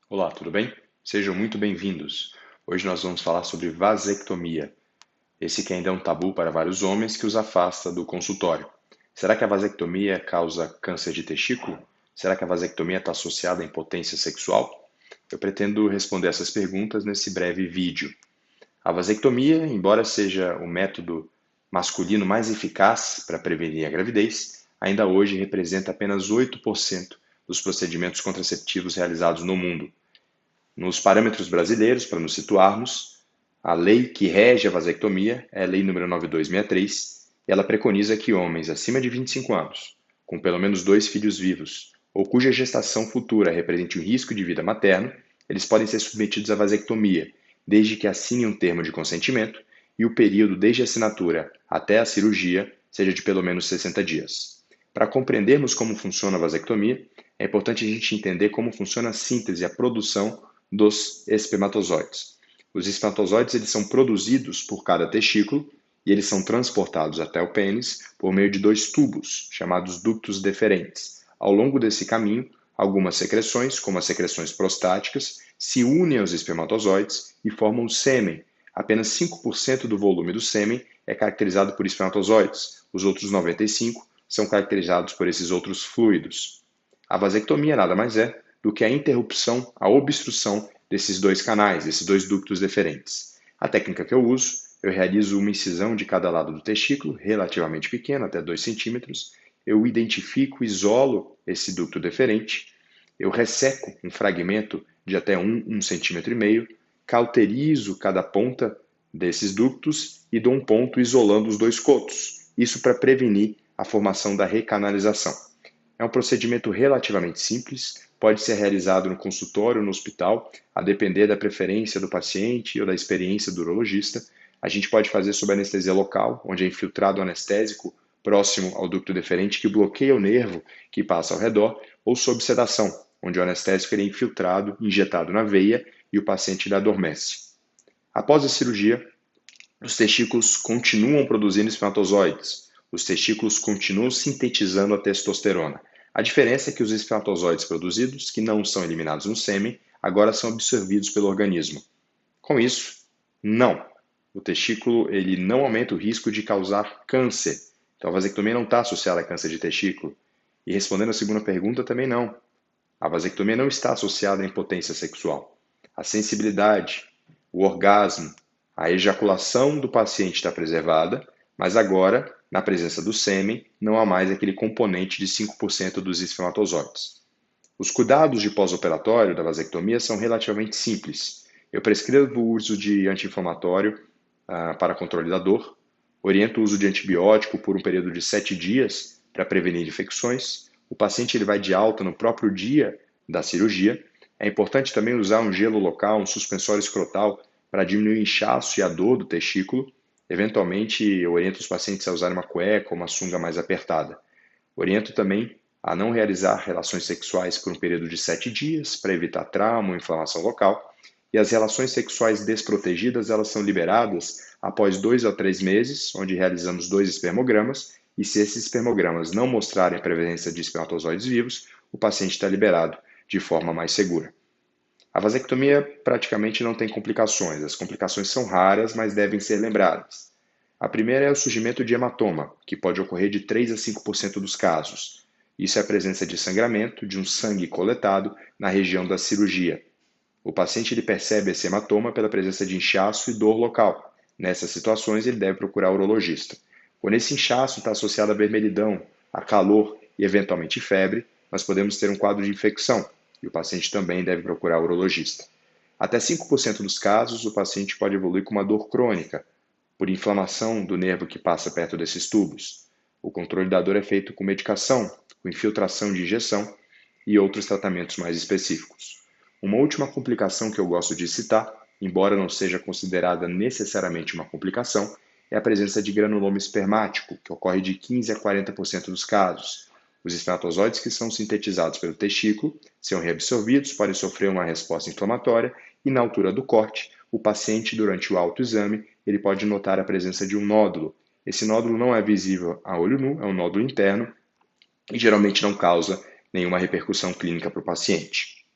Olá, tudo bem? Sejam muito bem-vindos. Hoje nós vamos falar sobre vasectomia. Esse que ainda é um tabu para vários homens que os afasta do consultório. Será que a vasectomia causa câncer de testículo? Será que a vasectomia está associada à impotência sexual? Eu pretendo responder essas perguntas nesse breve vídeo. A vasectomia, embora seja o método masculino mais eficaz para prevenir a gravidez, ainda hoje representa apenas 8% dos procedimentos contraceptivos realizados no mundo. Nos parâmetros brasileiros, para nos situarmos, a lei que rege a vasectomia é a Lei nº 9263, e ela preconiza que homens acima de 25 anos, com pelo menos 2 filhos vivos, ou cuja gestação futura represente um risco de vida materno, eles podem ser submetidos à vasectomia, desde que assinem um termo de consentimento e o período desde a assinatura até a cirurgia seja de pelo menos 60 dias. Para compreendermos como funciona a vasectomia, é importante a gente entender como funciona a síntese e a produção dos espermatozoides. Os espermatozoides eles são produzidos por cada testículo e eles são transportados até o pênis por meio de 2 tubos, chamados ductos deferentes. Ao longo desse caminho, algumas secreções, como as secreções prostáticas, se unem aos espermatozoides e formam o sêmen. Apenas 5% do volume do sêmen é caracterizado por espermatozoides, os outros 95% são caracterizados por esses outros fluidos. A vasectomia nada mais é do que a interrupção, a obstrução desses 2 canais, desses 2 ductos deferentes. A técnica que eu uso, eu realizo uma incisão de cada lado do testículo, relativamente pequena, até 2 centímetros. Eu identifico, isolo esse ducto deferente. Eu resseco um fragmento de até 1 centímetro e meio, cauterizo cada ponta desses ductos e dou um ponto isolando os 2 cotos. Isso para prevenir a formação da recanalização. É um procedimento relativamente simples, pode ser realizado no consultório ou no hospital, a depender da preferência do paciente ou da experiência do urologista. A gente pode fazer sob anestesia local, onde é infiltrado o anestésico próximo ao ducto deferente que bloqueia o nervo que passa ao redor, ou sob sedação, onde o anestésico é infiltrado, injetado na veia e o paciente adormece. Após a cirurgia, os testículos continuam produzindo espermatozoides. Os testículos continuam sintetizando a testosterona. A diferença é que os espermatozoides produzidos, que não são eliminados no sêmen, agora são absorvidos pelo organismo. Com isso, não. O testículo ele não aumenta o risco de causar câncer. Então a vasectomia não está associada a câncer de testículo. E respondendo a segunda pergunta, também não. A vasectomia não está associada à impotência sexual. A sensibilidade, o orgasmo, a ejaculação do paciente está preservada, mas agora, na presença do sêmen, não há mais aquele componente de 5% dos espermatozoides. Os cuidados de pós-operatório da vasectomia são relativamente simples. Eu prescrevo o uso de anti-inflamatório para controle da dor, oriento o uso de antibiótico por um período de 7 dias para prevenir infecções. O paciente ele vai de alta no próprio dia da cirurgia. É importante também usar um gelo local, um suspensório escrotal para diminuir o inchaço e a dor do testículo. Eventualmente, eu oriento os pacientes a usarem uma cueca ou uma sunga mais apertada. Oriento também a não realizar relações sexuais por um período de 7 dias para evitar trauma ou inflamação local. E as relações sexuais desprotegidas elas são liberadas após 2 a 3 meses, onde realizamos 2 espermogramas, e se esses espermogramas não mostrarem a presença de espermatozoides vivos, o paciente está liberado de forma mais segura. A vasectomia praticamente não tem complicações. As complicações são raras, mas devem ser lembradas. A primeira é o surgimento de hematoma, que pode ocorrer de 3 a 5% dos casos. Isso é a presença de sangramento, de um sangue coletado na região da cirurgia. O paciente ele percebe esse hematoma pela presença de inchaço e dor local. Nessas situações, ele deve procurar o urologista. Quando esse inchaço está associado a vermelhidão, a calor e eventualmente febre, nós podemos ter um quadro de infecção e o paciente também deve procurar o urologista. Até 5% dos casos, o paciente pode evoluir com uma dor crônica, por inflamação do nervo que passa perto desses tubos. O controle da dor é feito com medicação, com infiltração de injeção e outros tratamentos mais específicos. Uma última complicação que eu gosto de citar, embora não seja considerada necessariamente uma complicação, é a presença de granuloma espermático, que ocorre de 15 a 40% dos casos. Os espermatozoides que são sintetizados pelo testículo são reabsorvidos, podem sofrer uma resposta inflamatória e, na altura do corte, o paciente, durante o autoexame, ele pode notar a presença de um nódulo. Esse nódulo não é visível a olho nu, é um nódulo interno e geralmente não causa nenhuma repercussão clínica para o paciente.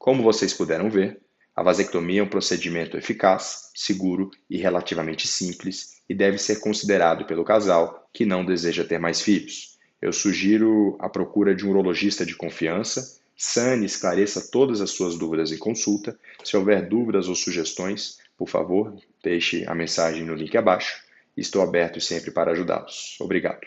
Como vocês puderam ver, a vasectomia é um procedimento eficaz, seguro e relativamente simples e deve ser considerado pelo casal que não deseja ter mais filhos. Eu sugiro a procura de um urologista de confiança. Sane esclareça todas as suas dúvidas em consulta. Se houver dúvidas ou sugestões, por favor, deixe a mensagem no link abaixo. Estou aberto sempre para ajudá-los. Obrigado.